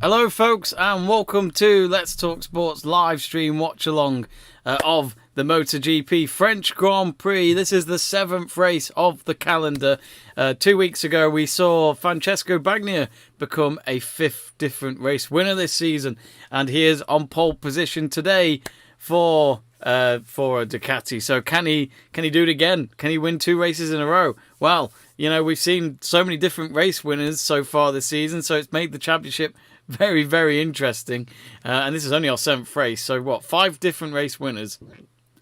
Hello folks and welcome to Let's Talk Sports live stream watch along of the MotoGP French Grand Prix. This is the 7th race of the calendar. 2 weeks ago we saw Francesco Bagnaia become a 5th different race winner this season, and he is on pole position today for a Ducati. So can he do it again? Can he win 2 races in a row? Well, you know, we've seen so many different race winners so far this season, so it's made the championship very, very interesting. And this is only our 7th race. So what, 5 different race winners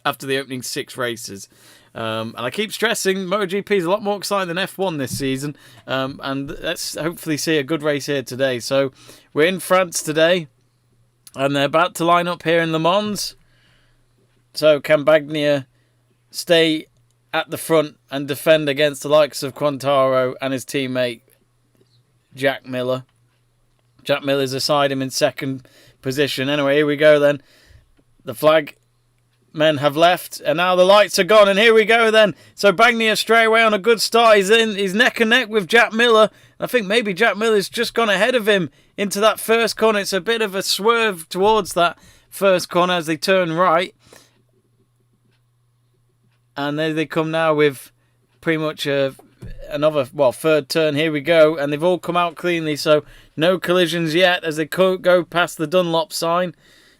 after the opening 6 races. And I keep stressing MotoGP is a lot more exciting than F1 this season. And let's hopefully see a good race here today. So we're in France today, and they're about to line up here in Le Mans. So can Bagnaia stay at the front and defend against the likes of Quartararo and his teammate Jack Miller? Jack Miller's aside him in 2nd position. Anyway, here we go then. The flag men have left, and now the lights are gone, and here we go then. So Bagnaia straight away on a good start. He's neck and neck with Jack Miller. I think maybe Jack Miller's just gone ahead of him into that first corner. It's a bit of a swerve towards that first corner as they turn right. And there they come now with pretty much another, 3rd turn. Here we go. And they've all come out cleanly, so no collisions yet as they go past the Dunlop sign.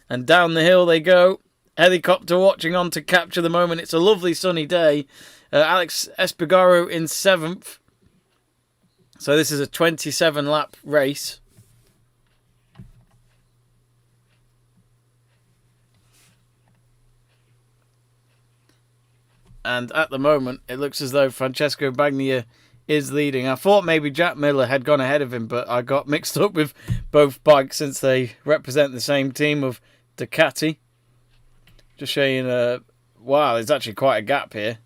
And down the hill they go. Helicopter watching on to capture the moment. It's a lovely sunny day. Alex Espargaro in 7th. So this is a 27-lap race. And at the moment, it looks as though Francesco Bagnaia is leading. I thought maybe Jack Miller had gone ahead of him, but I got mixed up with both bikes since they represent the same team of Ducati. Just showing, wow, there's actually quite a gap here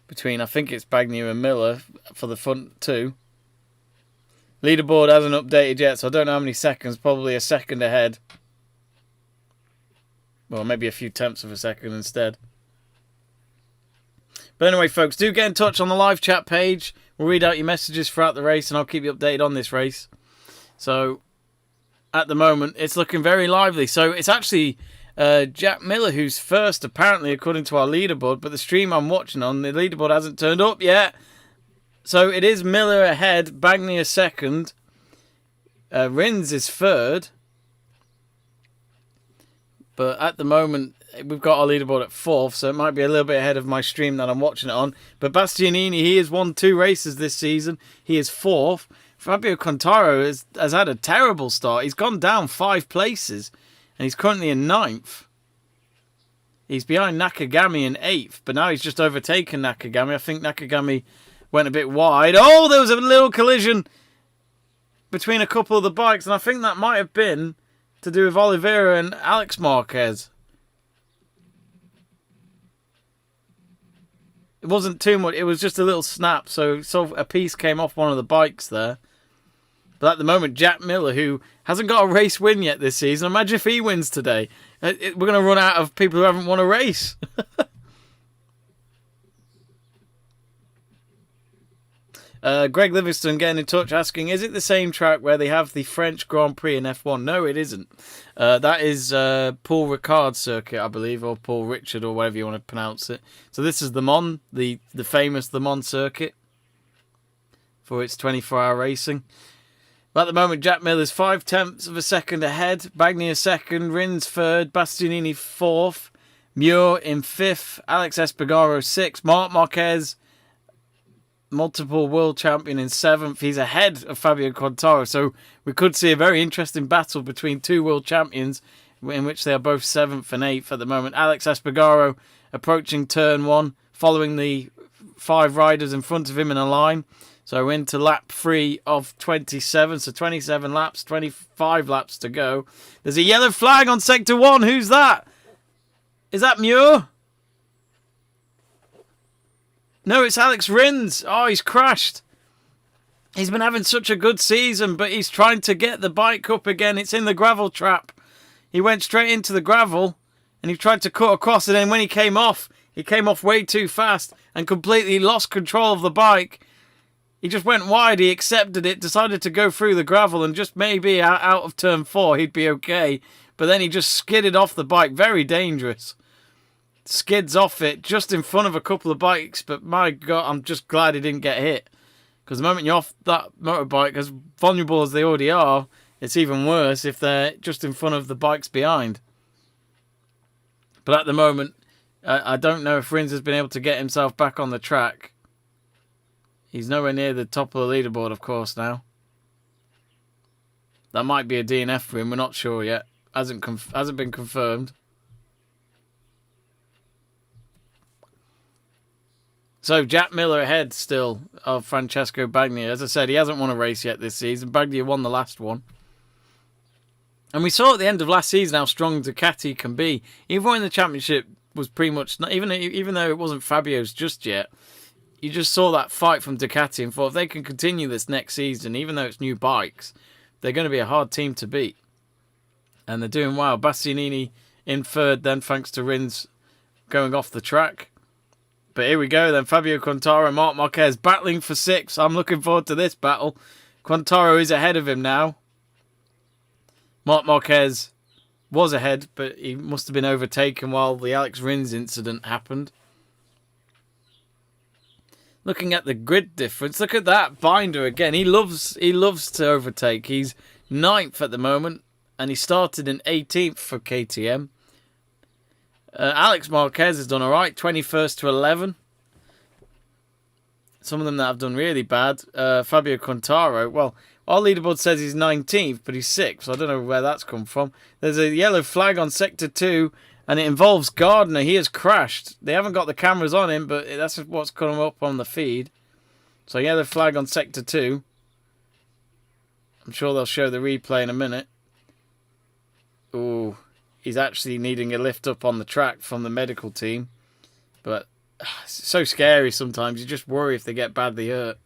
between, I think it's Bagnaia and Miller for the front 2. Leaderboard hasn't updated yet, so I don't know how many seconds, probably a second ahead. Well, maybe a few tenths of a second instead. But anyway, folks, do get in touch on the live chat page. We'll read out your messages throughout the race, and I'll keep you updated on this race. So, at the moment, it's looking very lively. So, it's actually Jack Miller who's first, apparently, according to our leaderboard. But the stream I'm watching on, the leaderboard hasn't turned up yet. So, it is Miller ahead, Bagnaia 2nd. Rins is 3rd. But at the moment, we've got our leaderboard at 4th, so it might be a little bit ahead of my stream that I'm watching it on. But Bastianini, he has won 2 races this season. He is 4th. Fabio Quartararo has had a terrible start. He's gone down 5 places, and he's currently in 9th. He's behind Nakagami in 8th, but now he's just overtaken Nakagami. I think Nakagami went a bit wide. Oh, there was a little collision between a couple of the bikes, and I think that might have been to do with Oliveira and Alex Marquez. It wasn't too much. It was just a little snap. So a piece came off one of the bikes there. But at the moment, Jack Miller, who hasn't got a race win yet this season. Imagine if he wins today. We're going to run out of people who haven't won a race. Greg Livingston getting in touch asking, is it the same track where they have the French Grand Prix in F1? No, it isn't. That is Paul Ricard circuit, I believe, or Paul Richard, or whatever you want to pronounce it. So this is the Mans, the famous Le Mans circuit for its 24-hour racing. But at the moment, Jack Miller's 5 tenths of a second ahead. Bagnaia 2nd, Rins 3rd, Bastianini 4th, Muir in 5th, Alex Espargaro 6th, Marc Marquez, multiple world champion, in 7th. He's ahead of Fabio Quartararo, so we could see a very interesting battle between 2 world champions in which they are both 7th and 8th at the moment. Alex Espargaro approaching turn 1, following the 5 riders in front of him in a line. So into lap 3 of 27, so 27 laps, 25 laps to go. There's a yellow flag on sector 1. Who's that? Is that Muir? No, it's Alex Rins. Oh, he's crashed. He's been having such a good season, but he's trying to get the bike up again. It's in the gravel trap. He went straight into the gravel, and he tried to cut across, and then when he came off way too fast and completely lost control of the bike. He just went wide, he accepted it, decided to go through the gravel, and just maybe out of turn 4 he'd be okay. But then he just skidded off the bike. Very dangerous. Skids off it just in front of a couple of bikes. But my God, I'm just glad he didn't get hit. Because the moment you're off that motorbike, as vulnerable as they already are, it's even worse if they're just in front of the bikes behind. But at the moment, I don't know if Rins has been able to get himself back on the track. He's nowhere near the top of the leaderboard, of course, now. That might be a DNF for him. We're not sure yet. Hasn't been confirmed. So, Jack Miller ahead still of Francesco Bagnaia. As I said, he hasn't won a race yet this season. Bagnaia won the last one. And we saw at the end of last season how strong Ducati can be. Even when the championship was pretty much... Even though it wasn't Fabio's just yet... You just saw that fight from Ducati and thought if they can continue this next season, even though it's new bikes, they're going to be a hard team to beat. And they're doing well. Bastianini in third then, thanks to Rins going off the track. But here we go then. Fabio Quartararo and Marc Marquez battling for 6th. I'm looking forward to this battle. Quartararo is ahead of him now. Marc Marquez was ahead, but he must have been overtaken while the Alex Rins incident happened. Looking at the grid difference, look at that binder again. He loves to overtake. He's 9th at the moment, and he started in 18th for KTM. Alex Marquez has done all right, 21st to 11. Some of them that have done really bad. Fabio Quartararo, well, our leaderboard says he's 19th, but he's 6th. So I don't know where that's come from. There's a yellow flag on Sector 2. And it involves Gardner. He has crashed. They haven't got the cameras on him, but that's what's coming up on the feed. So yellow flag on Sector 2. I'm sure they'll show the replay in a minute. Ooh, he's actually needing a lift up on the track from the medical team. But it's so scary sometimes. You just worry if they get badly hurt.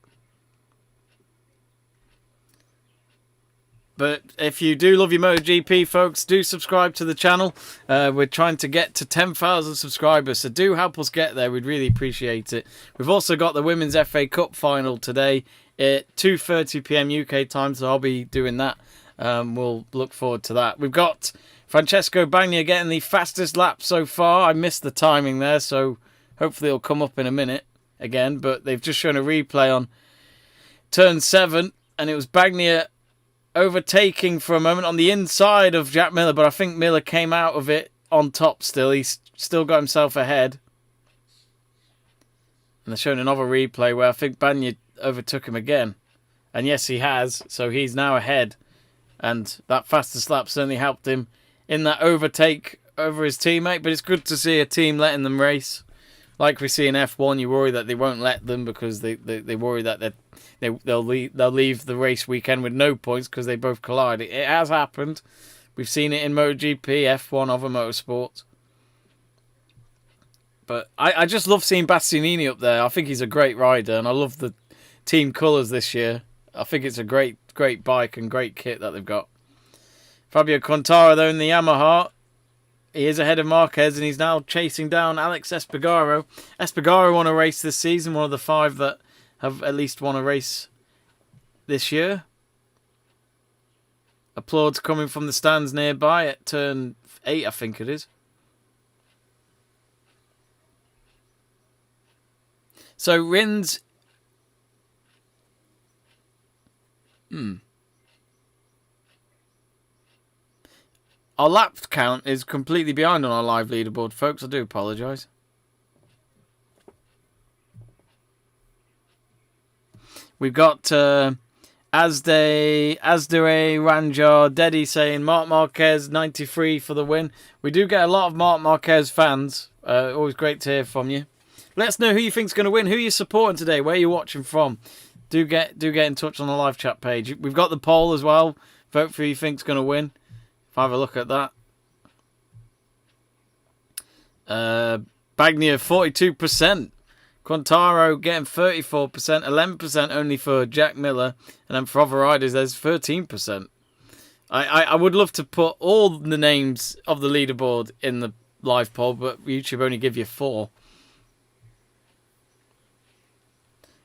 But if you do love your MotoGP, folks, do subscribe to the channel. We're trying to get to 10,000 subscribers, so do help us get there. We'd really appreciate it. We've also got the Women's FA Cup final today at 2:30 PM UK time, so I'll be doing that. We'll look forward to that. We've got Francesco Bagnaia getting the fastest lap so far. I missed the timing there, so hopefully it'll come up in a minute again. But they've just shown a replay on turn 7, and it was Bagnaia overtaking for a moment on the inside of Jack Miller, but I think Miller came out of it on top still. He's still got himself ahead. And they're showing another replay where I think Bagnaia overtook him again. And yes, he has, so he's now ahead. And that fastest lap certainly helped him in that overtake over his teammate, but it's good to see a team letting them race. Like we see in F1, you worry that they won't let them because they worry that they'll leave the race weekend with no points because they both collide. It has happened. We've seen it in MotoGP, F1, other motorsports. But I just love seeing Bastianini up there. I think he's a great rider, and I love the team colours this year. I think it's a great bike and great kit that they've got. Fabio Quartararo, though, in the Yamaha. He is ahead of Marquez, and he's now chasing down Alex Espargaro. Espargaro won a race this season, one of the 5 that have at least won a race this year. Applauds coming from the stands nearby at turn 8, I think it is. So Rins... Our lap count is completely behind on our live leaderboard, folks. I do apologise. We've got Asdare Ranjar Deddy saying Marc Marquez 93 for the win. We do get a lot of Marc Marquez fans. Always great to hear from you. Let us know who you think's going to win, who you're supporting today, where you're watching from. Do get in touch on the live chat page. We've got the poll as well. Vote for who you think's going to win. If I have a look at that. Bagnaia 42%. Quartararo getting 34%. 11% only for Jack Miller. And then for other riders, there's 13%. I would love to put all the names of the leaderboard in the live poll, but YouTube only give you 4.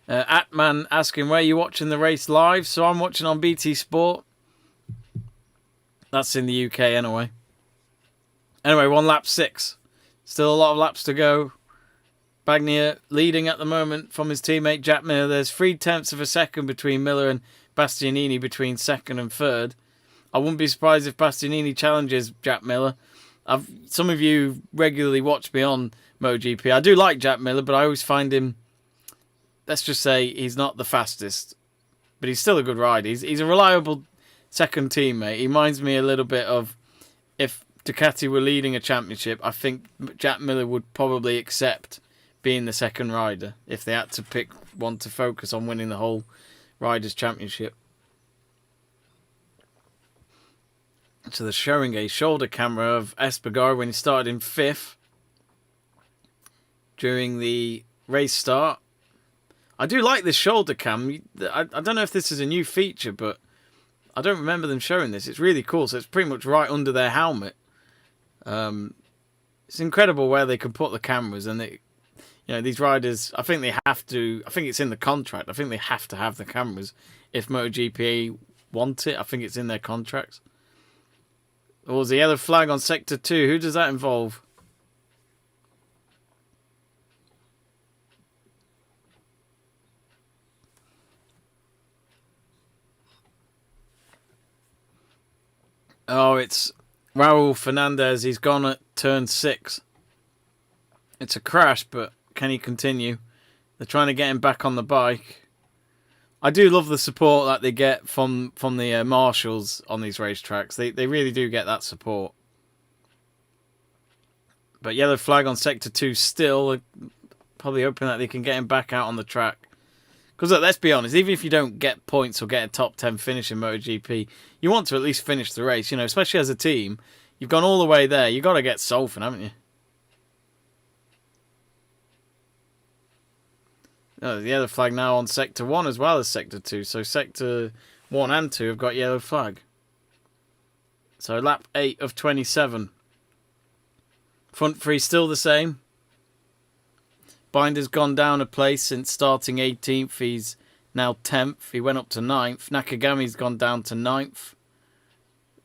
Atman asking where you're watching the race live. So I'm watching on BT Sport. That's in the UK anyway. Anyway, 1 lap 6. Still a lot of laps to go. Bagnaia leading at the moment from his teammate Jack Miller. There's 0.3 of a second between Miller and Bastianini between second and third. I wouldn't be surprised if Bastianini challenges Jack Miller. Some of you regularly watch me on MotoGP. I do like Jack Miller, but I always find him, let's just say, he's not the fastest. But he's still a good rider. He's a reliable second teammate. He reminds me a little bit of, if Ducati were leading a championship, I think Jack Miller would probably accept being the second rider if they had to pick one to focus on winning the whole Riders' Championship. So they're showing a shoulder camera of Espargaro when he started in 5th during the race start. I do like this shoulder cam. I don't know if this is a new feature, but I don't remember them showing this. It's really cool. So it's pretty much right under their helmet. It's incredible where they can put the cameras, and these riders, I think they have to. I think it's in the contract. I think they have to have the cameras if MotoGP want it. I think it's in their contracts. Or was the yellow flag on Sector 2? Who does that involve? Oh, it's Raul Fernandez. He's gone at turn 6. It's a crash, but can he continue? They're trying to get him back on the bike. I do love the support that they get from the marshals on these racetracks. They really do get that support. But yellow flag on Sector 2 still. Probably hoping that they can get him back out on the track. Because let's be honest, even if you don't get points or get a top 10 finish in MotoGP, you want to at least finish the race. Especially as a team. You've gone all the way there. You've got to get Solfen, haven't you? Oh, the yellow flag now on Sector 1 as well as Sector 2. So Sector 1 and 2 have got yellow flag. So lap 8 of 27. Front three still the same. Binder's gone down a place since starting 18th. He's now 10th. He went up to 9th. Nakagami's gone down to 9th.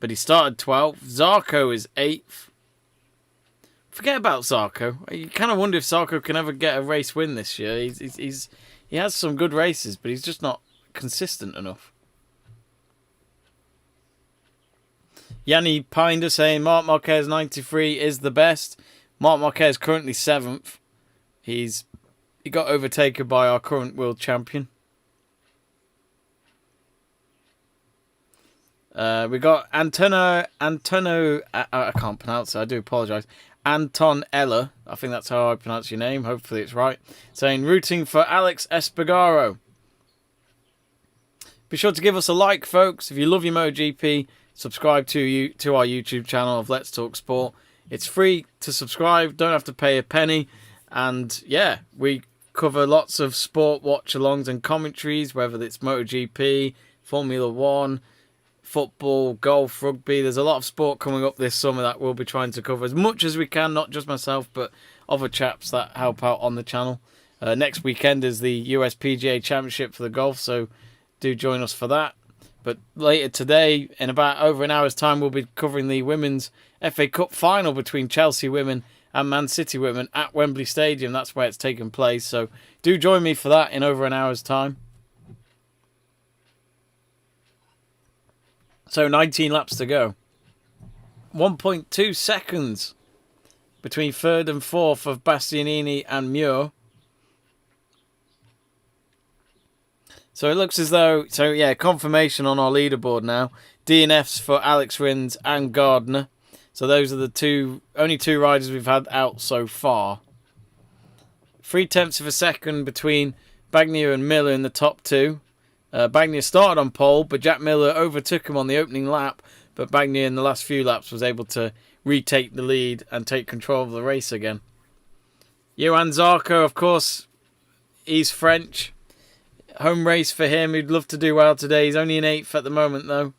But he started 12th. Zarco is 8th. Forget about Zarco. You kind of wonder if Zarco can ever get a race win this year. He has some good races, but he's just not consistent enough. Yanni Pinder saying Marc Marquez 93 is the best. Marc Marquez currently 7th. He got overtaken by our current world champion. We got Antonio. I can't pronounce it. I do apologise. Anton Eller, I think that's how I pronounce your name. Hopefully it's right. Saying rooting for Alex Espargaro. Be sure to give us a like, folks. If you love your MotoGP, subscribe to our YouTube channel of Let's Talk Sport. It's free to subscribe. Don't have to pay a penny. And yeah, we cover lots of sport watch-alongs and commentaries, whether it's MotoGP, Formula 1, football, golf, rugby. There's a lot of sport coming up this summer that we'll be trying to cover as much as we can, not just myself, but other chaps that help out on the channel. Next weekend is the US PGA Championship for the golf, so do join us for that. But later today, in about over an hour's time, we'll be covering the Women's FA Cup final between Chelsea women and Man City women at Wembley Stadium. That's where it's taken place, so do join me for that in over an hour's time. So 19 laps to go. 1.2 seconds between third and fourth of Bastianini and Muir. So it looks as though, confirmation on our leaderboard now. DNFs for Alex Rins and Gardner. So those are the only two riders we've had out so far. 0.3 of a second between Bagnaia and Miller in the top two. Bagnaia started on pole, but Jack Miller overtook him on the opening lap. But Bagnaia in the last few laps was able to retake the lead and take control of the race again. Johan Zarco, of course, he's French. Home race for him. He'd love to do well today. He's only in 8th at the moment, though.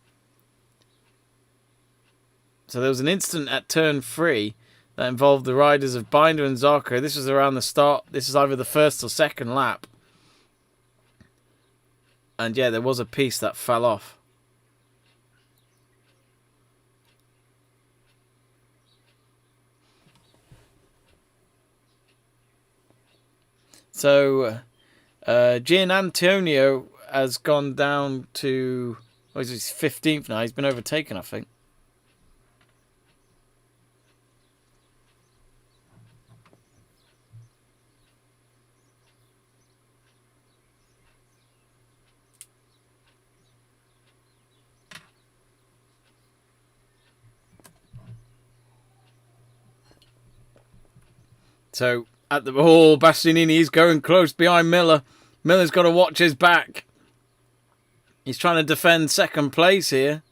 So there was an incident at turn 3 that involved the riders of Binder and Zarco. This was around the start. This is either the first or second lap. And yeah, there was a piece that fell off. So Gian Antonio has gone down to, he's 15th now. He's been overtaken, I think. So at the Bastianini is going close behind Miller. Miller's got to watch his back. He's trying to defend second place here.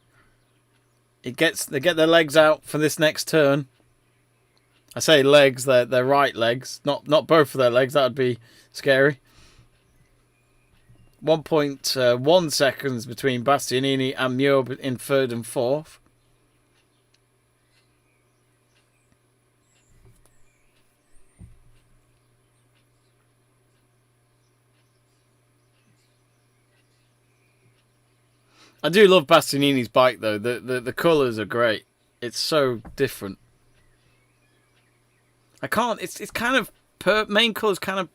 They get their legs out for this next turn. I say legs, they're right legs, not both of their legs. That would be scary. 1.1 seconds between Bastianini and Muir in third and fourth. I do love Bastianini's bike though. The colours are great. It's so different. I can't. It's kind of main colour's kind of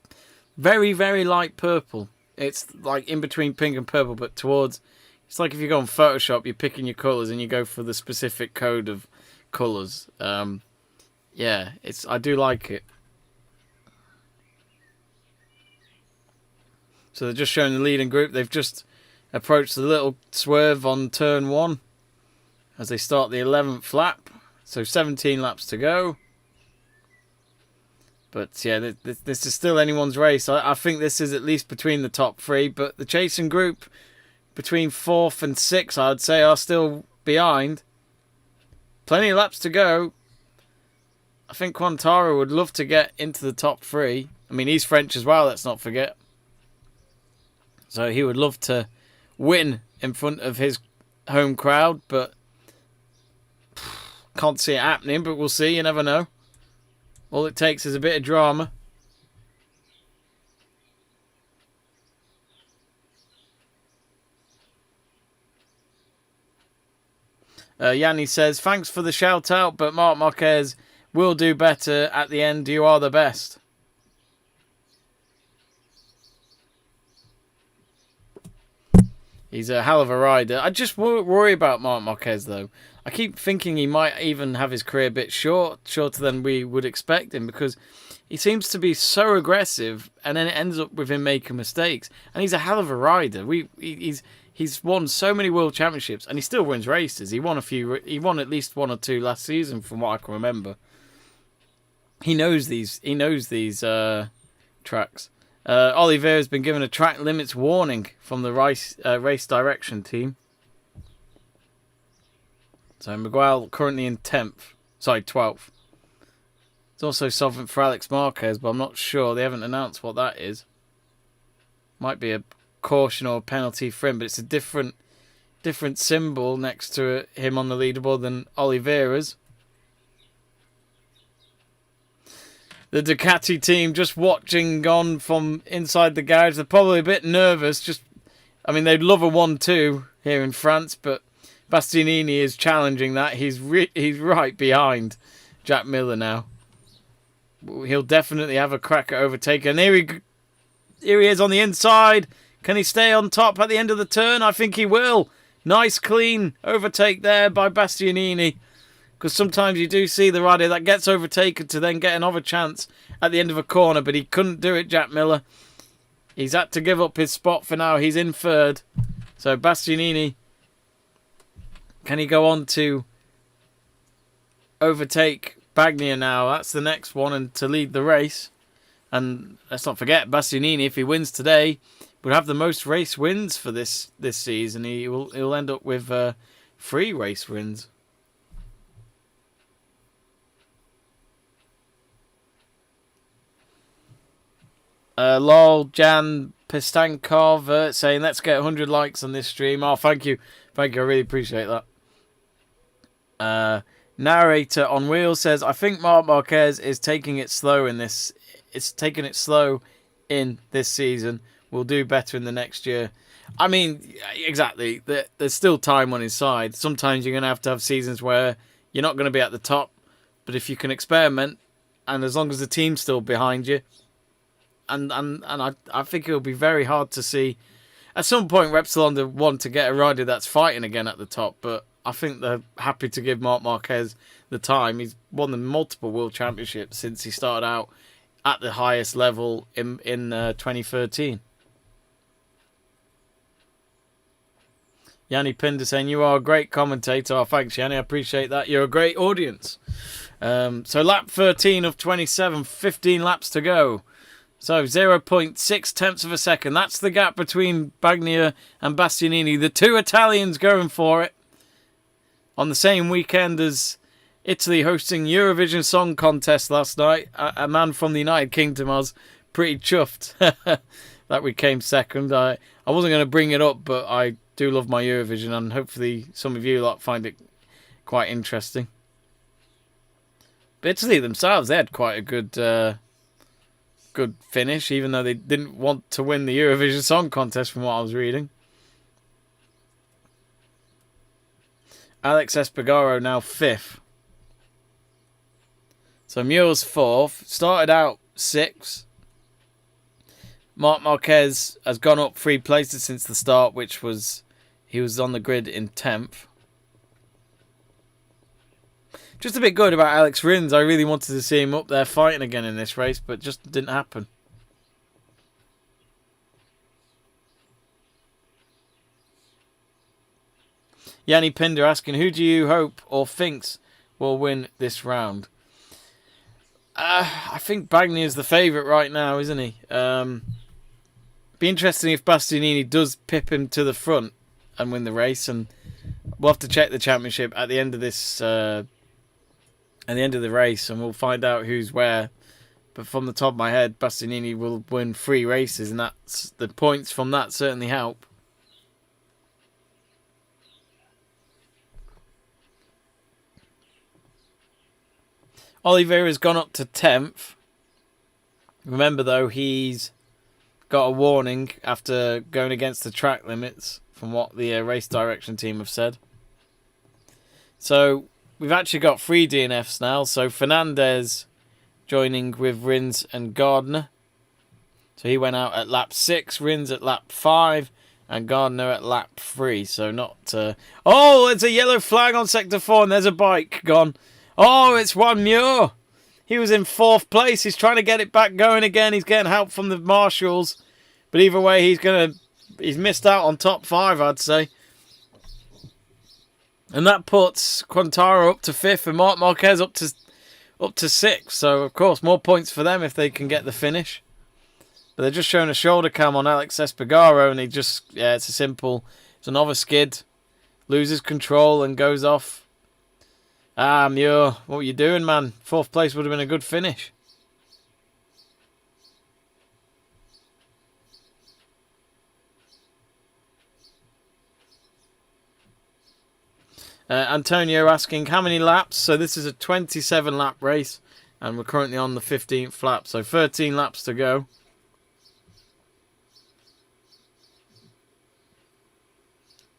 very, very light purple. It's like in between pink and purple, but towards. It's like if you go on Photoshop, you're picking your colours and you go for the specific code of colours. Yeah, I do like it. So they're just showing the leading group. They've just approached the little swerve on turn 1 as they start the 11th lap. So 17 laps to go. But yeah, this is still anyone's race. I think this is at least between the top 3. But the chasing group between 4th and 6th, I'd say, are still behind. Plenty of laps to go. I think Quintaro would love to get into the top 3. I mean, he's French as well, let's not forget. So he would love to win in front of his home crowd, but can't see it happening, but we'll see, you never know. All it takes is a bit of drama. Yanni says, thanks for the shout out, but Marc Marquez will do better at the end. You are the best. He's a hell of a rider. I just worry about Marc Marquez, though. I keep thinking he might even have his career a bit shorter than we would expect him, because he seems to be so aggressive, and then it ends up with him making mistakes. And he's a hell of a rider. He's won so many world championships, and he still wins races. He won at least 1 or 2 last season, from what I can remember. He knows these tracks. Oliveira has been given a track limits warning from the race direction team. So Miguel currently in 12th. It's also something for Alex Marquez, but I'm not sure. They haven't announced what that is. Might be a caution or a penalty for him, but it's a different symbol next to him on the leaderboard than Oliveira's. The Ducati team just watching on from inside the garage. They're probably a bit nervous. They'd love a 1-2 here in France, but Bastianini is challenging that. He's right behind Jack Miller now. He'll definitely have a crack at overtaking. And here he is on the inside. Can he stay on top at the end of the turn? I think he will. Nice clean overtake there by Bastianini. Because sometimes you do see the rider that gets overtaken to then get another chance at the end of a corner. But he couldn't do it, Jack Miller. He's had to give up his spot for now. He's in third. So Bastianini, can he go on to overtake Bagnaia now? That's the next one, and to lead the race. And let's not forget, Bastianini, if he wins today, would have the most race wins for this season. He'll end up with 3 race wins. Lol Jan Pistankov saying, let's get 100 likes on this stream. Oh, thank you. I really appreciate that. Narrator on Wheels says, I think Marc Marquez is taking it slow in this. It's taking it slow in this season. will do better in the next year. I mean, exactly. There's still time on his side. Sometimes you're going to have seasons where you're not going to be at the top, but if you can experiment, and as long as the team's still behind you, and I think it'll be very hard to see. At some point, Repsol want to get a rider that's fighting again at the top, but I think they're happy to give Marc Marquez the time. He's won the multiple World Championships since he started out at the highest level in 2013. Yanni Pinder saying, you are a great commentator. Oh, thanks, Yanni. I appreciate that. You're a great audience. So lap 13 of 27, 15 laps to go. So 0.6 tenths of a second. That's the gap between Bagnaia and Bastianini. The two Italians going for it on the same weekend as Italy hosting Eurovision Song Contest last night. A man from the United Kingdom. I was pretty chuffed that we came second. I wasn't going to bring it up, but I do love my Eurovision, and hopefully some of you lot find it quite interesting. But Italy themselves, they had quite a good finish, even though they didn't want to win the Eurovision Song Contest from what I was reading. Alex Espargaro now 5th. So Muir's 4th. Started out 6th. Marc Marquez has gone up 3 places since the start, which was he was on the grid in 10th. Just a bit good about Alex Rins. I really wanted to see him up there fighting again in this race, but just didn't happen. Yanni Pinder asking, who do you hope or thinks will win this round? I think Bagnaia is the favourite right now, isn't he? Be interesting if Bastianini does pip him to the front and win the race, and we'll have to check the championship at the end of this. At the end of the race, and we'll find out who's where. But from the top of my head, Bastianini will win 3 races, and that's the points from that certainly help. Oliveira's gone up to 10th. Remember, though, he's got a warning after going against the track limits, from what the race direction team have said. So we've actually got 3 DNFs now. So Fernandez joining with Rins and Gardner. So he went out at lap 6, Rins at lap 5, and Gardner at lap 3. So not... Oh, it's a yellow flag on sector 4, and there's a bike gone. Oh, it's Juan Muir. He was in 4th place. He's trying to get it back going again. He's getting help from the marshals. But either way, he's missed out on top 5, I'd say. And that puts Quintaro up to 5th and Marc Marquez up to 6th. So, of course, more points for them if they can get the finish. But they're just showing a shoulder cam on Alex Espargaro, and it's another skid. Loses control and goes off. Ah, Muir, what were you doing, man? 4th place would have been a good finish. Antonio asking how many laps. So this is a 27 lap race, and we're currently on the 15th lap. So 13 laps to go.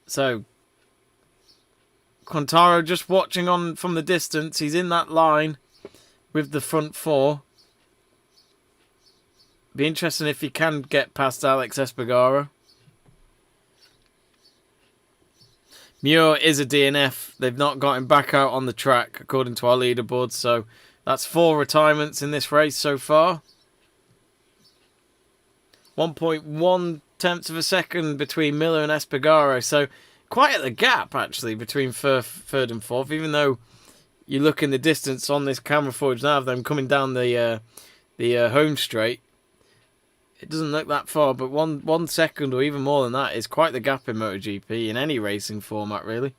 So Quintaro just watching on from the distance. He's in that line with the front 4. Be interesting if he can get past Alex Espargaro. Muir is a DNF. They've not got him back out on the track, according to our leaderboard. So that's 4 retirements in this race so far. 1.1 tenths of a second between Miller and Espargaro. So quite at the gap, actually, between third and 4th. Even though you look in the distance on this camera footage now of them coming down the home straight, it doesn't look that far, but 1 second or even more than that is quite the gap in MotoGP, in any racing format, really.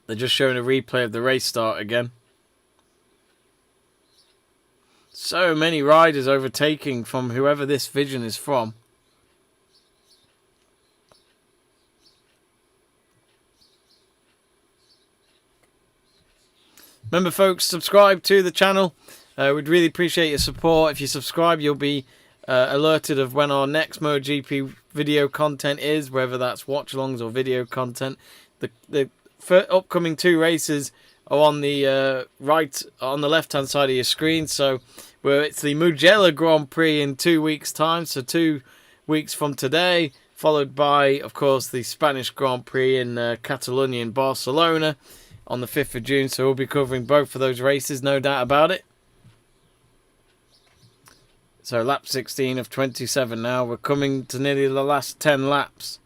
They're just showing a replay of the race start again. So many riders overtaking from whoever this vision is from. Remember, folks, subscribe to the channel. We'd really appreciate your support. If you subscribe, you'll be alerted of when our next MotoGP video content is, whether that's watch-alongs or video content. The upcoming 2 races are on the on the left-hand side of your screen. So it's the Mugello Grand Prix in 2 weeks' time, so 2 weeks from today, followed by, of course, the Spanish Grand Prix in Catalonia in Barcelona on the 5th of June. So we'll be covering both of those races, no doubt about it. So lap 16 of 27 now. We're coming to nearly the last 10 laps.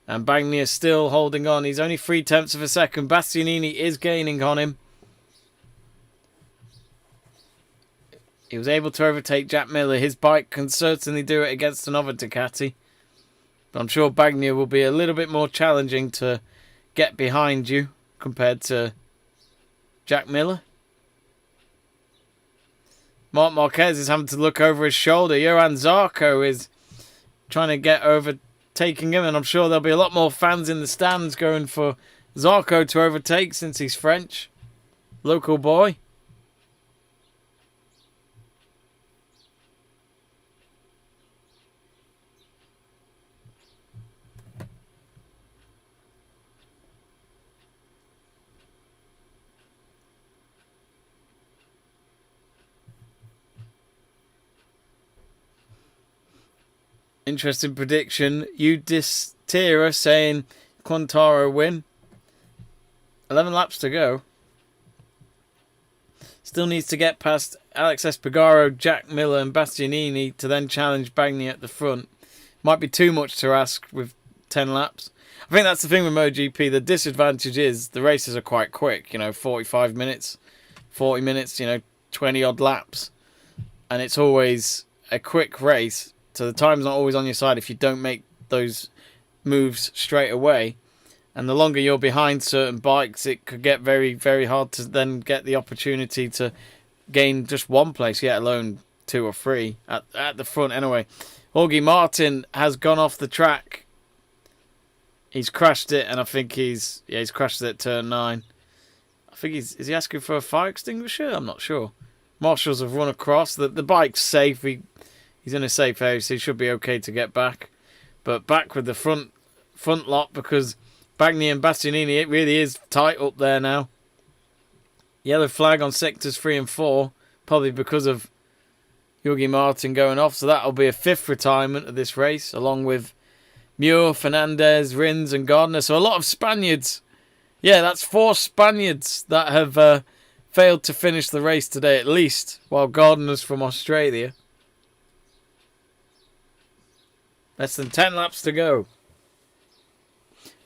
And Bagnaia still holding on. He's only 0.3 of a second. Bastianini is gaining on him. He was able to overtake Jack Miller. His bike can certainly do it against another Ducati. But I'm sure Bagnaia will be a little bit more challenging to get behind you compared to Jack Miller. Marc Marquez is having to look over his shoulder. Johan Zarco is trying to get overtaking him. And I'm sure there'll be a lot more fans in the stands going for Zarco to overtake since he's French. Local boy. Interesting prediction. Udistira saying Quintaro win. 11 laps to go. Still needs to get past Alex Espargaro, Jack Miller and Bastianini to then challenge Bagnaia at the front. Might be too much to ask with 10 laps. I think that's the thing with MotoGP. The disadvantage is the races are quite quick. 45 minutes, 40 minutes, 20 odd laps. And it's always a quick race. So the time's not always on your side if you don't make those moves straight away. And the longer you're behind certain bikes, it could get very, very hard to then get the opportunity to gain just one place, let alone 2 or 3 at the front anyway. Jorge Martin has gone off the track. He's crashed it, and I think he's crashed it at turn 9. I think is he asking for a fire extinguisher? I'm not sure. Marshals have run across. The bike's safe. He's in a safe area, so he should be okay to get back. But back with the front lot, because Bagnaia and Bastianini, it really is tight up there now. Yellow flag on sectors 3 and 4, probably because of Jorge Martin going off. So that'll be a 5th retirement of this race, along with Muir, Fernandez, Rins and Gardner. So a lot of Spaniards. Yeah, that's 4 Spaniards that have failed to finish the race today at least, while Gardner's from Australia. Less than 10 laps to go.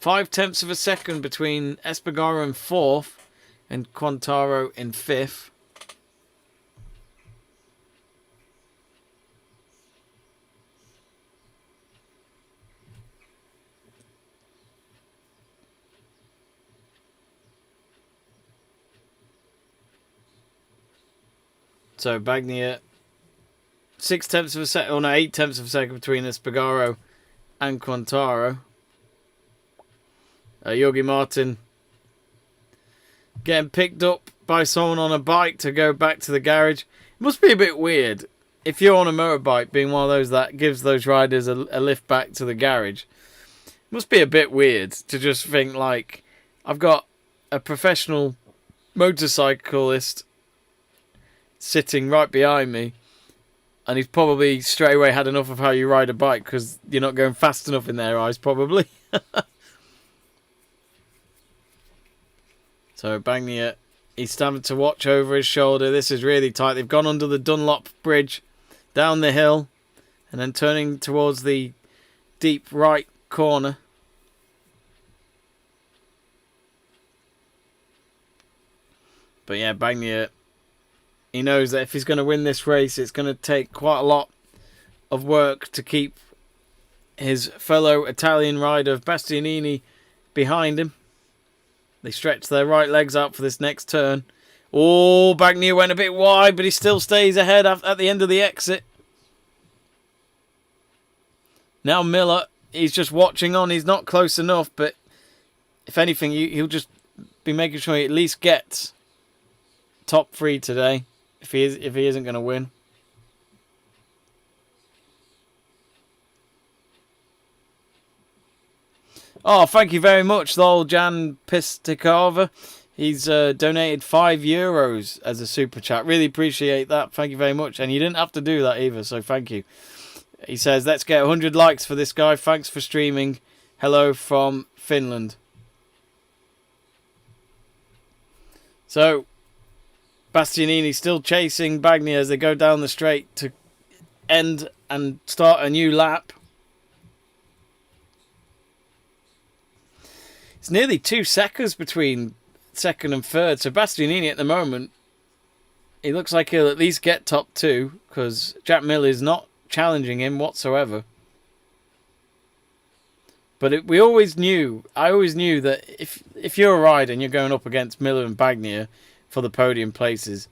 0.5 of a second between Espargaro in 4th and Quintaro in 5th. So Bagnaia 0.6 of a second, or no, 0.8 of a second between Espargaro and Quintaro. Jorge Martin getting picked up by someone on a bike to go back to the garage. It must be a bit weird if you're on a motorbike, being one of those that gives those riders a lift back to the garage. It must be a bit weird to just think, like, I've got a professional motorcyclist sitting right behind me, and he's probably straight away had enough of how you ride a bike because you're not going fast enough in their eyes, probably. So Bagnaia, he's starting to watch over his shoulder. This is really tight. They've gone under the Dunlop Bridge, down the hill, and then turning towards the deep right corner. But yeah, Bagnaia, he knows that if he's going to win this race, it's going to take quite a lot of work to keep his fellow Italian rider Bastianini behind him. They stretch their right legs out for this next turn. Oh, Bagnaia went a bit wide, but he still stays ahead at the end of the exit. Now Miller, he's just watching on. He's not close enough, but if anything, he'll just be making sure he at least gets top 3 today if he isn't going to win. Oh, thank you very much, Jan Pistikova. He's donated €5 as a super chat. Really appreciate that. Thank you very much. And you didn't have to do that either, so thank you. He says, let's get 100 likes for this guy. Thanks for streaming. Hello from Finland. So, Bastianini still chasing Bagnaia as they go down the straight to end and start a new lap. It's nearly 2 seconds between second and third. So Bastianini at the moment, he looks like he'll at least get top 2 because Jack Miller is not challenging him whatsoever. But I always knew that if you're a rider and you're going up against Miller and Bagnaia for the podium places,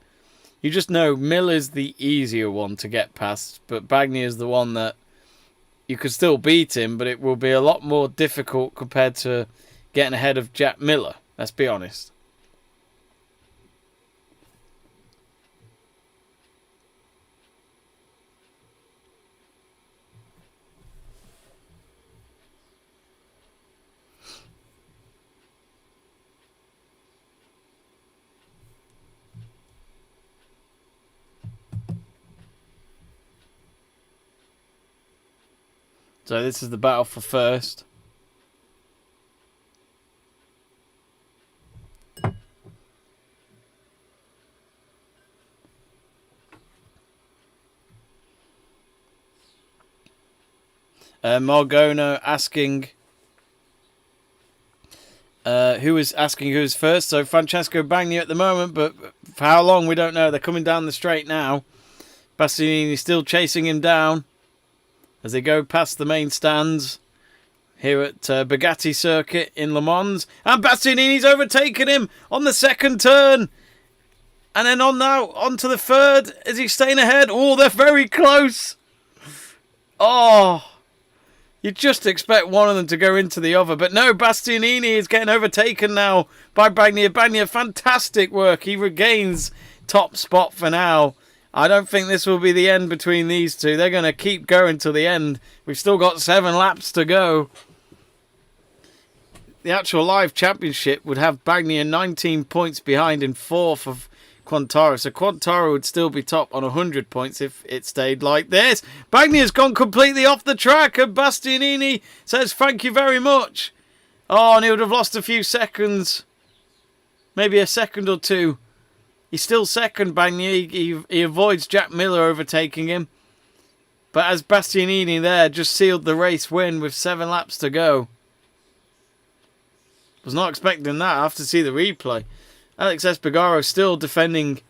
you just know Miller's the easier one to get past, but Bagnaia's the one that you could still beat him, but it will be a lot more difficult compared to getting ahead of Jack Miller. Let's be honest. So this is the battle for first. Margona asking who is first. So Francesco Bagnaia at the moment, but for how long we don't know. They're coming down the straight now. Bastianini still chasing him down as they go past the main stands here at Bugatti Circuit in Le Mans. And Bastianini's overtaken him on the second turn. And then on to the third. Is he staying ahead? Oh, they're very close. Oh, you just expect one of them to go into the other. But no, Bastianini is getting overtaken now by Bagnaia. Bagnaia, fantastic work. He regains top spot for now. I don't think this will be the end between these two. They're going to keep going till the end. We've still got 7 laps to go. The actual live championship would have Bagnaia 19 points behind in 4th of Quintaro. So Quintaro would still be top on 100 points if it stayed like this. Bagnaia's gone completely off the track and Bastianini says thank you very much. Oh, and he would have lost a few seconds. Maybe a second or two. He's still second, Bagnaia. He avoids Jack Miller overtaking him. But as Bastianini there just sealed the race win with 7 laps to go. Was not expecting that. I have to see the replay. Alex Espargaro still defending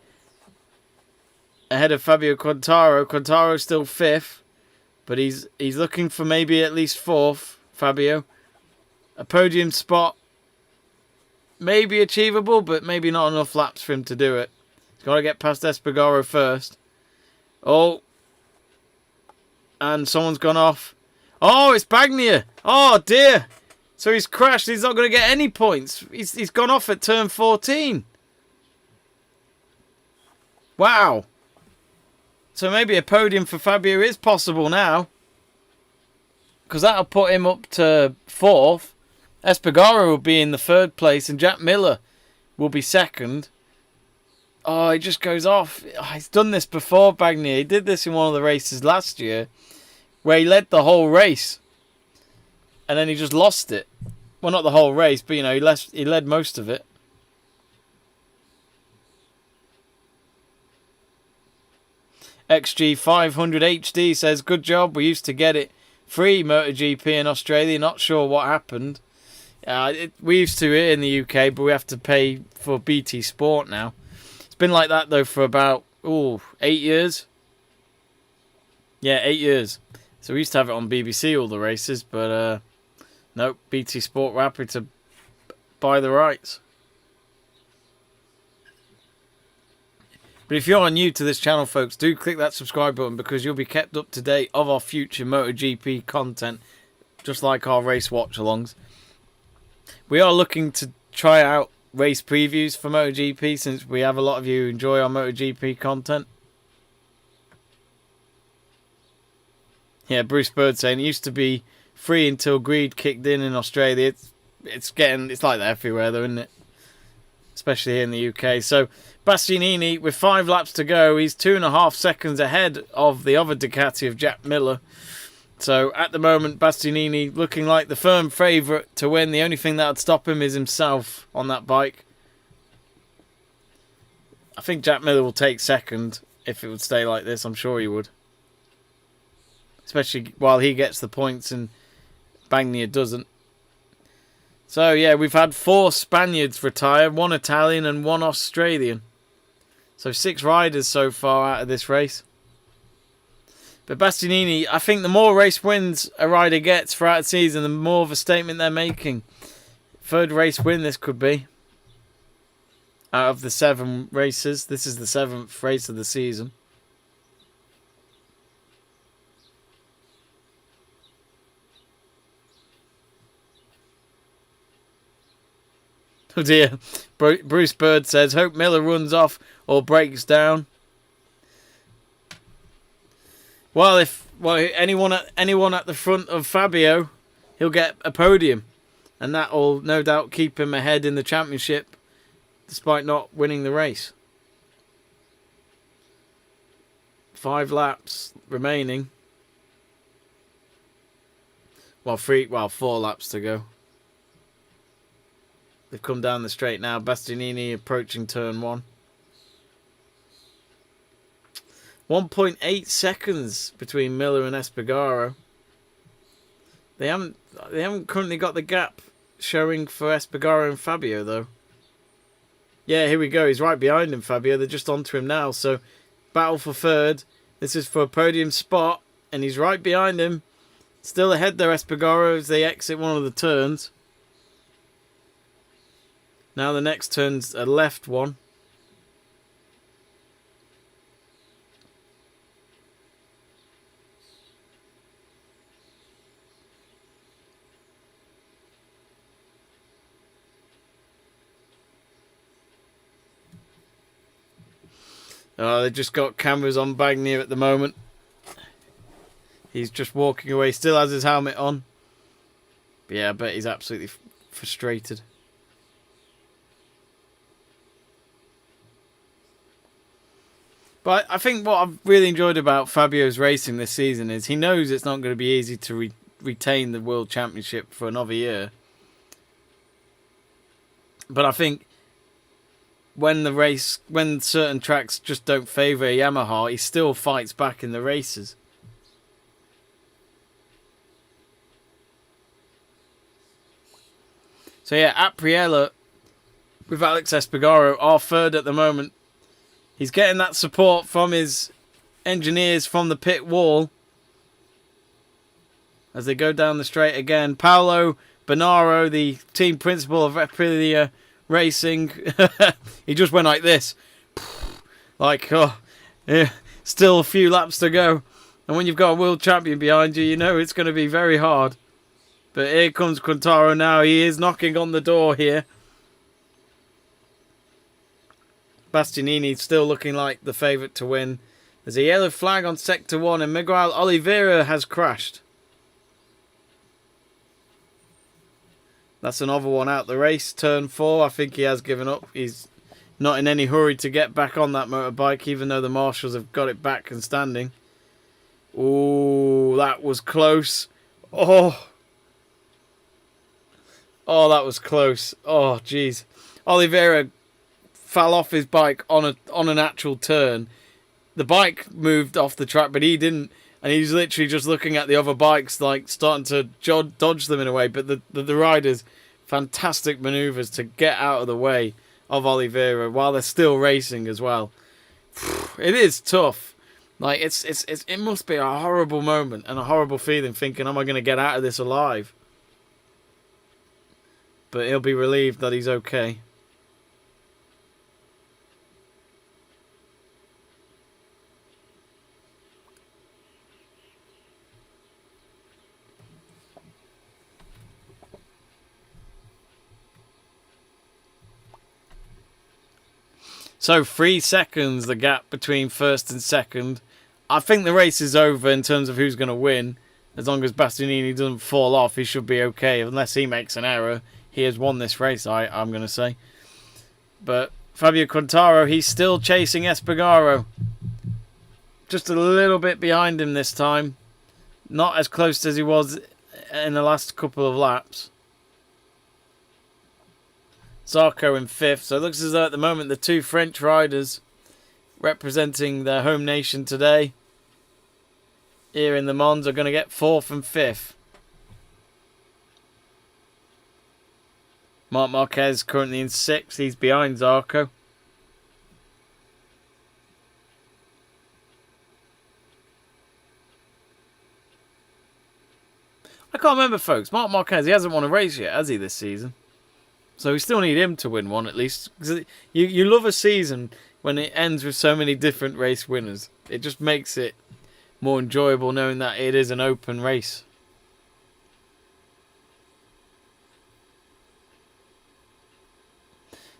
ahead of Fabio Quintaro. Quintaro still 5th. But he's looking for maybe at least 4th, Fabio. A podium spot. Maybe achievable, but maybe not enough laps for him to do it. He's got to get past Espargaro first. Oh. And someone's gone off. Oh, it's Bagnaia. Oh, dear. So he's crashed. He's not going to get any points. He's gone off at turn 14. Wow. So maybe a podium for Fabio is possible now. Because that'll put him up to 4th. Espargaro will be in the 3rd place and Jack Miller will be 2nd. Oh, he just goes off. Oh, he's done this before, Bagnaia. He did this in one of the races last year where he led the whole race and then he just lost it. Well, not the whole race, but you know, he led most of it. XG500HD says, good job. We used to get it free MotoGP in Australia. Not sure what happened. We used to here in the UK, but we have to pay for BT Sport now. It's been like that, though, for about 8 years. Yeah, 8 years. So we used to have it on BBC, all the races, but nope, BT Sport were happy to buy the rights. But if you're new to this channel, folks, do click that subscribe button because you'll be kept up to date of our future MotoGP content, just like our race watch-alongs. We are looking to try out race previews for MotoGP, since we have a lot of you who enjoy our MotoGP content. Yeah, Bruce Bird saying it used to be free until greed kicked in Australia. It's like that everywhere though, isn't it? Especially here in the UK. So Bastianini, with 5 laps to go, he's 2.5 seconds ahead of the other Ducati of Jack Miller. So at the moment, Bastianini looking like the firm favourite to win. The only thing that would stop him is himself on that bike. I think Jack Miller will take second if it would stay like this. I'm sure he would. Especially while he gets the points and Bagnaia doesn't. So yeah, we've had 4 Spaniards retire, 1 Italian and 1 Australian. So 6 riders so far out of this race. But Bastianini, I think the more race wins a rider gets throughout the season, the more of a statement they're making. 3rd race win this could be. Out of the 7 races, this is the 7th race of the season. Oh dear. Bruce Bird says, hope Miller runs off or breaks down. Well, if anyone at the front of Fabio, he'll get a podium. And that will no doubt keep him ahead in the championship, despite not winning the race. 5 laps remaining. Well, 4 laps to go. They've come down the straight now. Bastianini approaching turn 1. 1.8 seconds between Miller and Espargaro. They haven't currently got the gap showing for Espargaro and Fabio though. Yeah, here we go. He's right behind him, Fabio. They're just onto him now. So battle for 3rd. This is for a podium spot, and he's right behind him. Still ahead there, Espargaro, as they exit one of the turns. Now the next turn's a left one. They've just got cameras on Bagnaia at the moment. He's just walking away, still has his helmet on. But yeah, I bet he's absolutely frustrated. But I think what I've really enjoyed about Fabio's racing this season is he knows it's not going to be easy to retain the World Championship for another year. But I think when certain tracks just don't favour Yamaha, he still fights back in the races. So yeah, Apriella with Alex Espargaro are 3rd at the moment. He's getting that support from his engineers from the pit wall as they go down the straight again. Paolo Bonaro, the team principal of Aprilia Racing, he just went like this. Like, oh, yeah, still a few laps to go. And when you've got a world champion behind you, you know it's going to be very hard. But here comes Quintaro now. He is knocking on the door here. Bastianini still looking like the favourite to win. There's a yellow flag on Sector 1 and Miguel Oliveira has crashed. That's another one out the race. Turn 4, I think he has given up. He's not in any hurry to get back on that motorbike, even though the marshals have got it back and standing. Ooh, that was close. Oh, that was close. Oh, jeez. Oliveira fell off his bike on an actual turn. The bike moved off the track, but he didn't, and he's literally just looking at the other bikes, like starting to dodge them in a way. But the riders, fantastic manoeuvres to get out of the way of Oliveira while they're still racing as well. It is tough. Like it must be a horrible moment and a horrible feeling, thinking, am I going to get out of this alive? But he'll be relieved that he's okay. So 3 seconds the gap between first and second. I think the race is over in terms of who's going to win. As long as Bastianini doesn't fall off, he should be okay. Unless he makes an error, he has won this race, I'm going to say. But Fabio Quartararo, he's still chasing Espargaro. Just a little bit behind him this time. Not as close as he was in the last couple of laps. Zarco in 5th. So it looks as though at the moment the 2 French riders representing their home nation today here in the Mons are going to get 4th and 5th. Marc Marquez currently in 6th. He's behind Zarco. I can't remember, folks. Marc Marquez, he hasn't won a race yet, has he, this season? So we still need him to win one, at least. Because you love a season when it ends with so many different race winners. It just makes it more enjoyable knowing that it is an open race.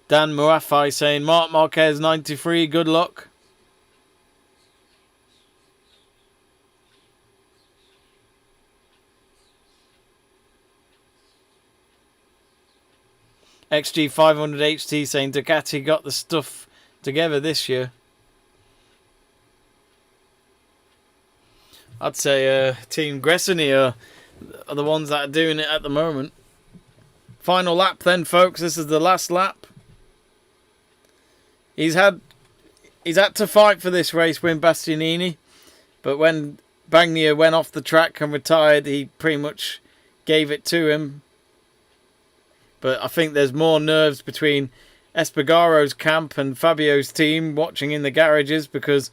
Dan Murafai saying, Marc Marquez 93, good luck. XG500 HT saying Ducati got the stuff together this year. I'd say Team Gresini are the ones that are doing it at the moment. Final lap then, folks. This is the last lap. He's had to fight for this race win, Bastianini. But when Bagnaia went off the track and retired, he pretty much gave it to him. But I think there's more nerves between Espargaro's camp and Fabio's team watching in the garages, because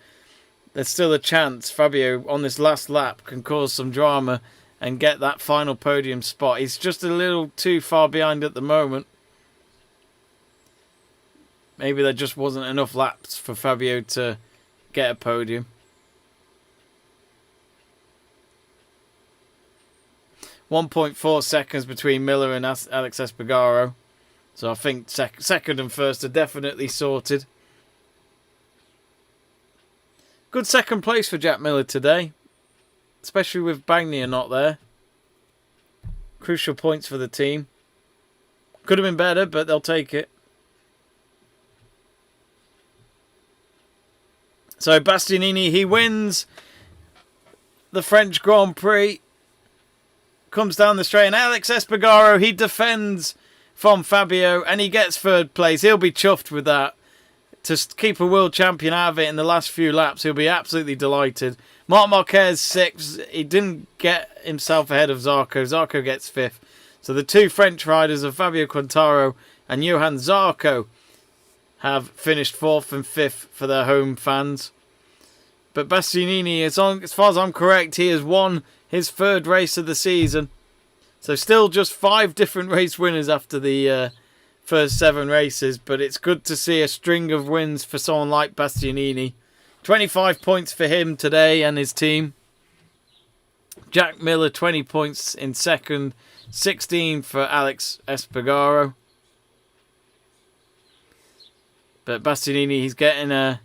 there's still a chance Fabio on this last lap can cause some drama and get that final podium spot. He's just a little too far behind at the moment. Maybe there just wasn't enough laps for Fabio to get a podium. .4 seconds between Miller and Alex Espargaro. So I think second and first are definitely sorted. Good second place for Jack Miller today. Especially with Bagnaia not there. Crucial points for the team. Could have been better, but they'll take it. So Bastianini, he wins the French Grand Prix. Comes down the straight, and Alex Espargaro, he defends from Fabio and he gets 3rd place. He'll be chuffed with that. To keep a world champion out of it in the last few laps, he'll be absolutely delighted. Marc Marquez 6th. He didn't get himself ahead of Zarco. Zarco gets 5th. So the 2 French riders of Fabio Quartararo and Johan Zarco have finished 4th and 5th for their home fans. But Bastianini, as far as I'm correct, he has won his 3rd race of the season. So still just 5 different race winners after the first 7 races. But it's good to see a string of wins for someone like Bastianini. 25 points for him today and his team. Jack Miller 20 points in 2nd. 16 for Alex Espargaro. But Bastianini, he's getting a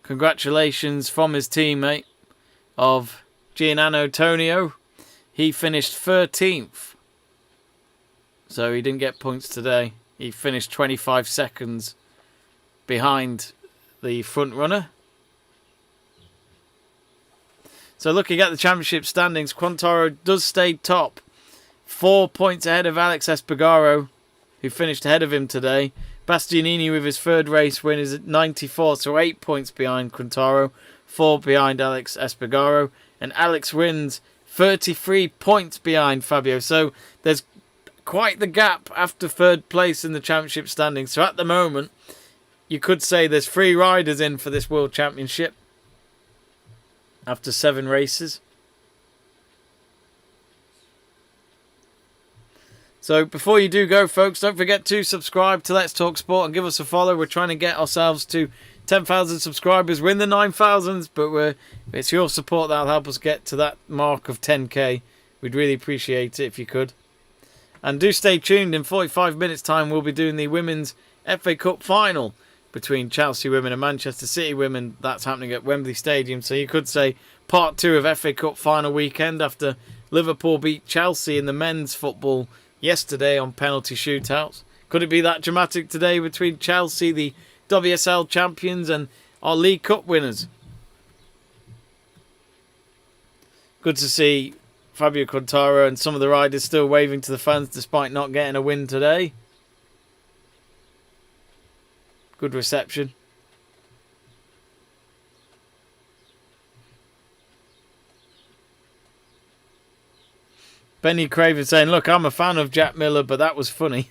congratulations from his teammate of Giananno Tonio. He finished 13th. So he didn't get points today. He finished 25 seconds behind the front runner. So looking at the championship standings, Quartararo does stay top. 4 points ahead of Alex Espargaro, who finished ahead of him today. Bastianini with his 3rd race win is at 94, so 8 points behind Quartararo, 4 behind Alex Espargaro. And Alex wins 33 points behind Fabio. So there's quite the gap after 3rd place in the championship standings. So at the moment, you could say there's 3 riders in for this World Championship after 7 races. So before you do go, folks, don't forget to subscribe to Let's Talk Sport and give us a follow. We're trying to get ourselves to 10,000 subscribers. We're in the 9,000s, but it's your support that'll help us get to that mark of 10k. We'd really appreciate it if you could. And do stay tuned. In 45 minutes time, we'll be doing the Women's FA Cup Final between Chelsea women and Manchester City women. That's happening at Wembley Stadium. So you could say part 2 of FA Cup final weekend after Liverpool beat Chelsea in the men's football yesterday on penalty shootouts. Could it be that dramatic today between Chelsea, the WSL champions, and our League Cup winners? Good to see Fabio Quartararo and some of the riders still waving to the fans despite not getting a win today. Good reception. Benny Craven saying, look, I'm a fan of Jack Miller, but that was funny.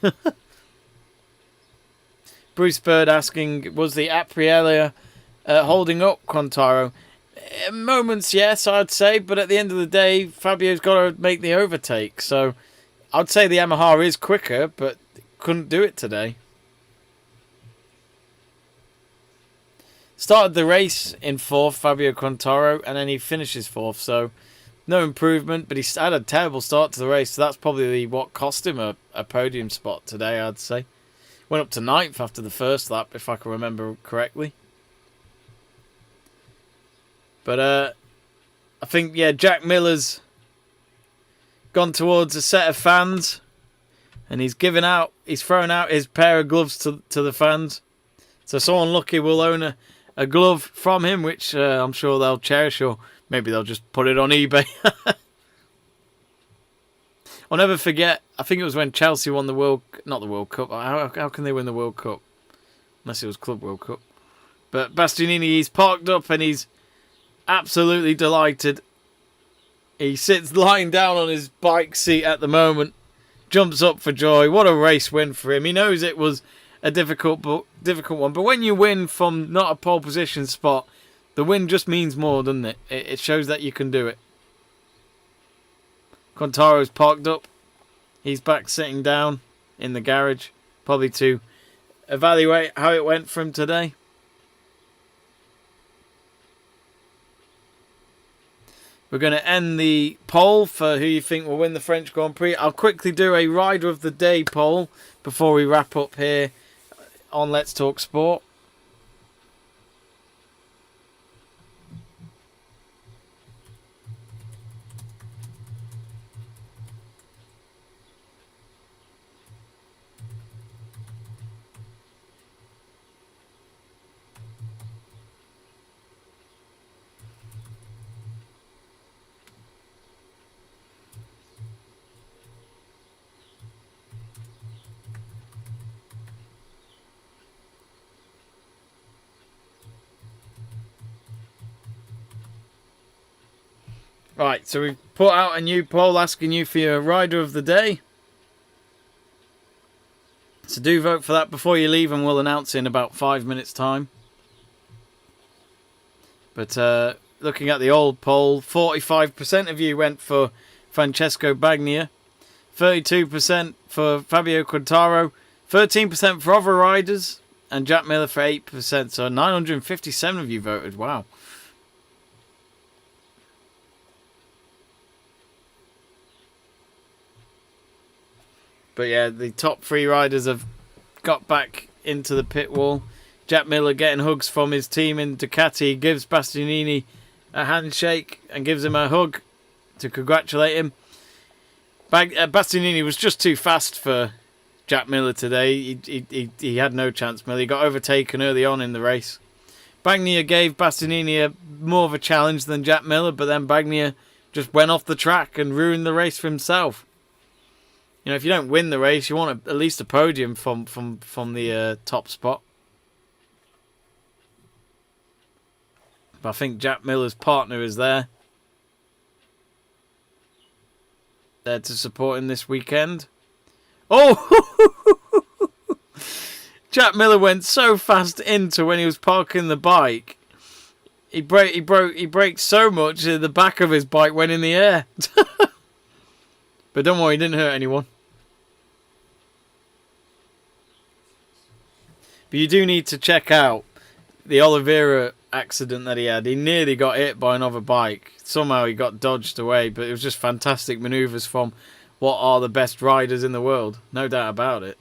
Bruce Bird asking, was the Aprilia holding up Quartararo? Moments, yes, I'd say, but at the end of the day, Fabio's got to make the overtake. So I'd say the Yamaha is quicker, but couldn't do it today. Started the race in 4th, Fabio Quartararo, and then he finishes 4th, so no improvement, but he had a terrible start to the race, so that's probably what cost him a podium spot today, I'd say. Went up to 9th after the first lap, if I can remember correctly. But I think, yeah, Jack Miller's gone towards a set of fans, and he's thrown out his pair of gloves to the fans. So someone lucky will own a glove from him, which I'm sure they'll cherish, or maybe they'll just put it on eBay. I'll never forget, I think it was when Chelsea won the not the World Cup. How can they win the World Cup? Unless it was Club World Cup. But Bastianini, he's parked up and he's absolutely delighted. He sits lying down on his bike seat at the moment, jumps up for joy. What a race win for him. He knows it was a difficult one, but when you win from not a pole position spot, the win just means more, doesn't it? It shows that you can do it. Quartaro's parked up. He's back sitting down in the garage, probably to evaluate how it went for him today. We're going to end the poll for who you think will win the French Grand Prix. I'll quickly do a Rider of the Day poll before we wrap up here on Let's Talk Sport. Right, so we've put out a new poll asking you for your Rider of the Day. So do vote for that before you leave, and we'll announce it in about 5 minutes' time. But looking at the old poll, 45% of you went for Francesco Bagnaia, 32% for Fabio Quartararo, 13% for other riders, and Jack Miller for 8%. So 957 of you voted. Wow. But yeah, the top 3 riders have got back into the pit wall. Jack Miller getting hugs from his team in Ducati. Gives Bastianini a handshake and gives him a hug to congratulate him. Bastianini was just too fast for Jack Miller today. He had no chance, Miller. He got overtaken early on in the race. Bagnaia gave Bastianini more of a challenge than Jack Miller, but then Bagnaia just went off the track and ruined the race for himself. You know, if you don't win the race, you want at least a podium from the top spot. But I think Jack Miller's partner is there to support him this weekend. Oh! Jack Miller went so fast into when he was parking the bike. He braked so much that the back of his bike went in the air. But don't worry, he didn't hurt anyone. But you do need to check out the Oliveira accident that he had. He nearly got hit by another bike. Somehow he got dodged away, but it was just fantastic manoeuvres from what are the best riders in the world. No doubt about it.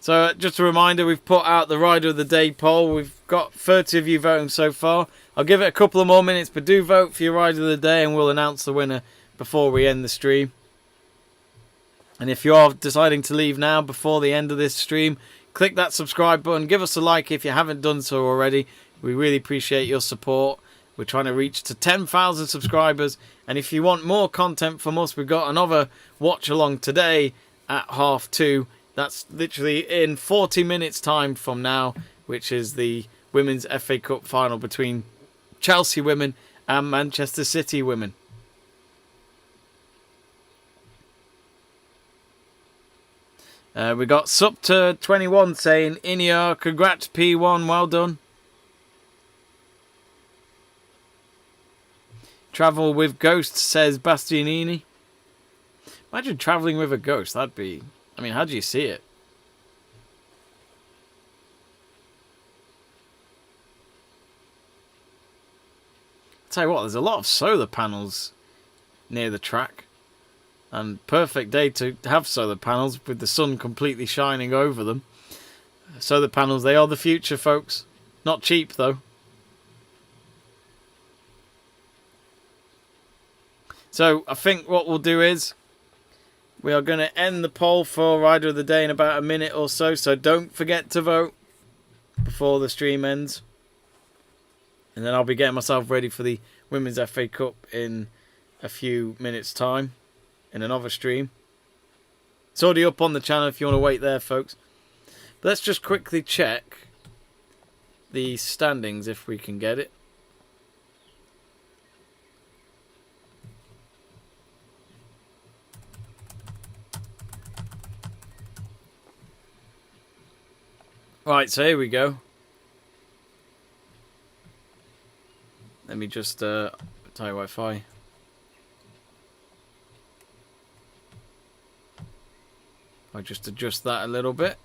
So just a reminder, we've put out the Rider of the Day poll. We've got 30 of you voting so far. I'll give it a couple of more minutes, but do vote for your Rider of the Day and we'll announce the winner before we end the stream. And if you are deciding to leave now before the end of this stream, click that subscribe button. Give us a like if you haven't done so already. We really appreciate your support. We're trying to reach to 10,000 subscribers. And if you want more content from us, we've got another watch along today at 2:30. That's literally in 40 minutes time from now, which is the Women's FA Cup final between Chelsea women and Manchester City women. We got Supter21 saying, Ineos, congrats P1, well done. Travel with Ghost, says Bastianini. Imagine travelling with a ghost. That'd be... I mean, how do you see it? Tell you what, there's a lot of solar panels near the track. And perfect day to have solar panels with the sun completely shining over them. Solar panels, they are the future, folks. Not cheap, though. So, I think what we'll do is we are going to end the poll for Rider of the Day in about a minute or so. So, don't forget to vote before the stream ends. And then I'll be getting myself ready for the Women's FA Cup in a few minutes' time. In another stream. It's already up on the channel if you want to wait there, folks. But let's just quickly check the standings if we can get it. Right, so here we go. Let me just tie Wi-Fi. I'll just adjust that a little bit.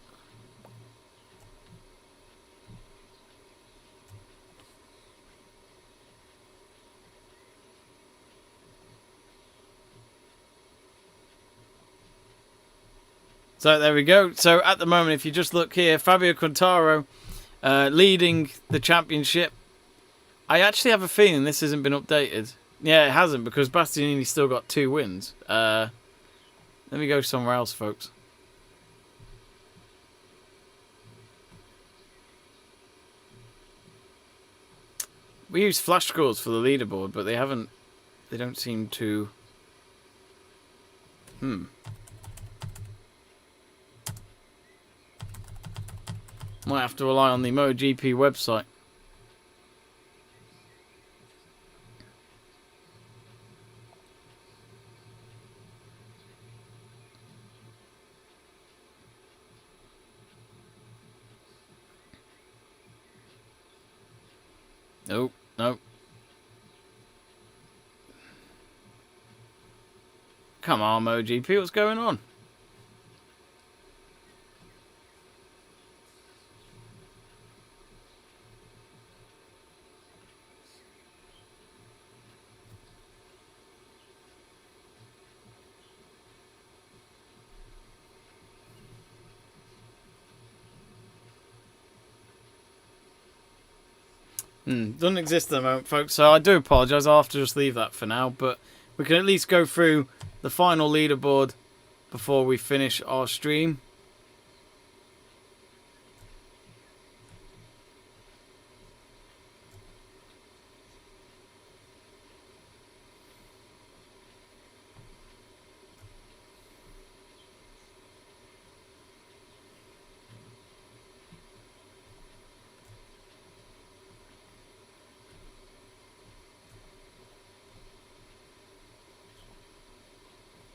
So there we go. So at the moment, if you just look here, Fabio Quartararo leading the championship. I actually have a feeling this hasn't been updated. Yeah, it hasn't, because Bastianini still got 2 wins. Let me go somewhere else, folks. We use flash scores for the leaderboard, but they don't seem to... Might have to rely on the MotoGP website. Nope, nope. Come on, MotoGP, what's going on? Doesn't exist at the moment, folks, so I do apologise. I'll have to just leave that for now, but we can at least go through the final leaderboard before we finish our stream.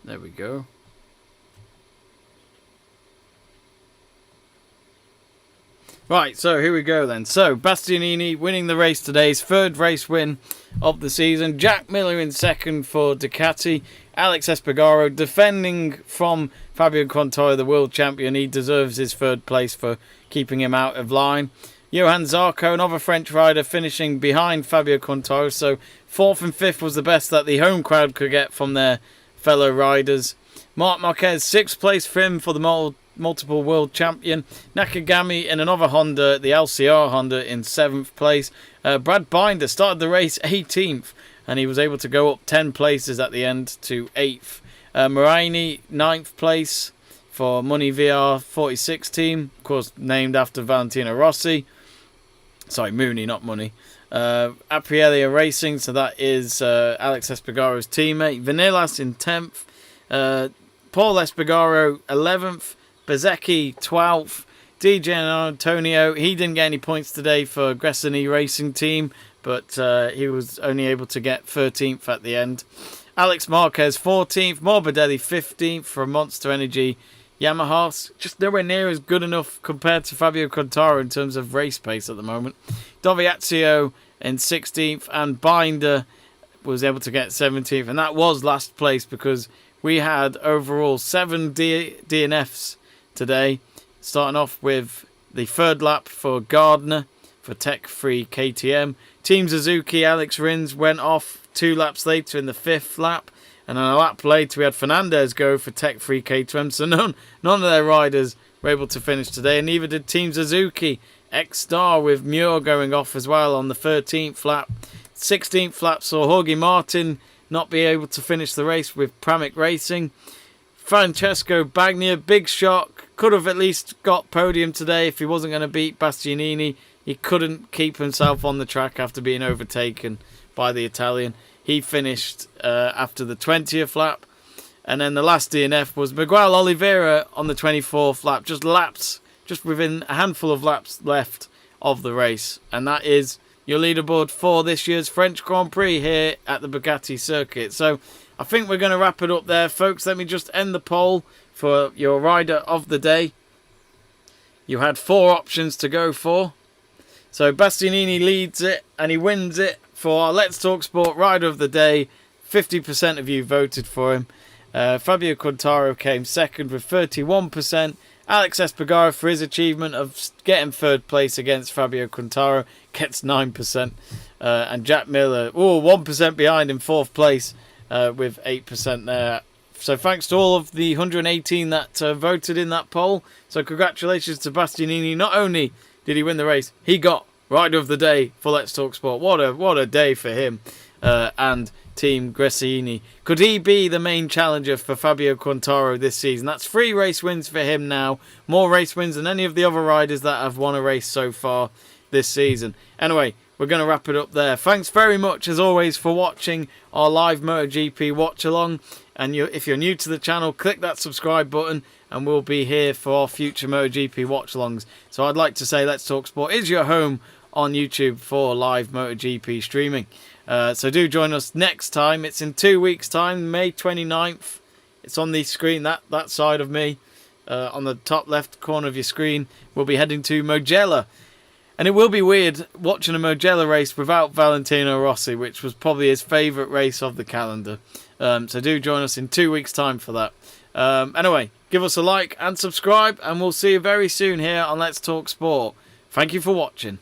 There we go. Right, so here we go then. So, Bastianini winning the race today, his 3rd race win of the season. Jack Miller in 2nd for Ducati. Alex Espargaro defending from Fabio Quartararo, the world champion. He deserves his 3rd place for keeping him out of line. Johan Zarco, another French rider, finishing behind Fabio Quartararo. So, 4th and 5th was the best that the home crowd could get from their fellow riders. Marc Marquez, 6th place for him for the multiple world champion. Nakagami in another Honda, the LCR Honda, in 7th place. Brad Binder started the race 18th, and he was able to go up 10 places at the end to 8th. Moraini, 9th place for Money VR 46 team, of course named after Valentino Rossi. Sorry, Mooney, not Money. Aprilia Racing, so that is Alex Espargaro's teammate. Vanillas in 10th. Paul Espargaro 11th. Bezzecchi 12th. DJ Antonio, he didn't get any points today for Gresini Racing Team, but he was only able to get 13th at the end. Alex Marquez 14th. Morbidelli 15th for Monster Energy Yamaha. Just nowhere near as good enough compared to Fabio Quartararo in terms of race pace at the moment. Dovizioso in 16th, and Binder was able to get 17th, and that was last place because we had overall 7 DNFs today, starting off with the 3rd lap for Gardner for Tech Free KTM. Team Suzuki, Alex Rins went off 2 laps later in the 5th lap, and then a lap later we had Fernandez go for Tech Free KTM, so none of their riders were able to finish today, and neither did Team Suzuki. X-Star with Muir going off as well on the 13th lap. 16th lap saw Jorge Martin not be able to finish the race with Pramac Racing. Francesco Bagnaia, big shock, could have at least got podium today if he wasn't going to beat Bastianini. He couldn't keep himself on the track after being overtaken by the Italian. He finished after the 20th lap. And then the last DNF was Miguel Oliveira on the 24th lap. Just within a handful of laps left of the race. And that is your leaderboard for this year's French Grand Prix here at the Bugatti circuit. So I think we're going to wrap it up there, folks. Let me just end the poll for your rider of the day. You had 4 options to go for. So Bastianini leads it and he wins it for our Let's Talk Sport Rider of the Day. 50% of you voted for him. Fabio Quartararo came second with 31%. Alex Espargaro, for his achievement of getting 3rd place against Fabio Quartararo, gets 9%. And Jack Miller, 1% behind in 4th place with 8% there. So thanks to all of the 118 that voted in that poll. So congratulations to Bastianini. Not only did he win the race, he got Rider of the Day for Let's Talk Sport. What a day for him and Team Gresini. Could he be the main challenger for Fabio Quartararo this season? That's 3 race wins for him now. More race wins than any of the other riders that have won a race so far this season. Anyway, we're going to wrap it up there. Thanks very much, as always, for watching our live MotoGP watch-along. And if you're new to the channel, click that subscribe button and we'll be here for our future MotoGP watch-alongs. So I'd like to say Let's Talk Sport is your home on YouTube for live MotoGP streaming. So do join us next time. It's in 2 weeks' time, May 29th. It's on the screen, that side of me. On the top left corner of your screen, we'll be heading to Mugello. And it will be weird watching a Mugello race without Valentino Rossi, which was probably his favourite race of the calendar. So do join us in 2 weeks' time for that. Anyway, give us a like and subscribe, and we'll see you very soon here on Let's Talk Sport. Thank you for watching.